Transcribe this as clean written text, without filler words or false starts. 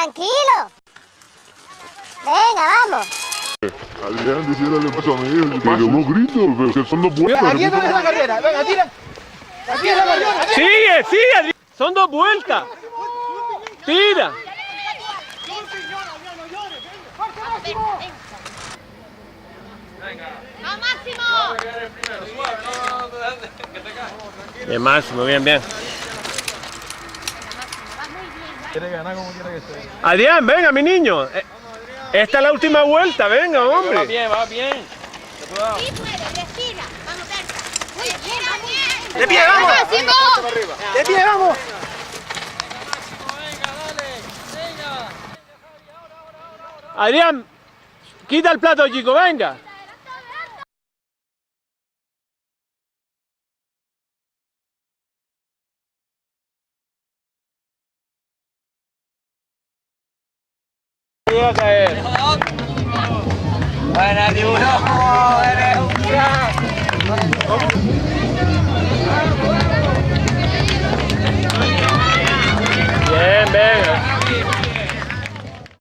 tranquilo. Venga, vamos. Adrián, diciéndole paso a mi hijo, que unos gritos, pero que son dos vueltas. Aquí es donde es la carrera, venga, tira. Aquí es la carrera. Sigue, Adrián. Son 2 vueltas. Tira. ¡Vamos, Máximo! Bien, Máximo, bien. Quiere ganar como quiera que sea. Adrián, venga, mi niño. Esta es la última vuelta, venga, hombre. Va bien. Sí puede, respira. Vamos, Berta. Muy bien, vamos. ¡De pie, vamos! ¡Máximo! ¡De pie, vamos! Adrián, quita el plato, chico, venga. Iba a caer. Buena, tiburón. Eres un crack.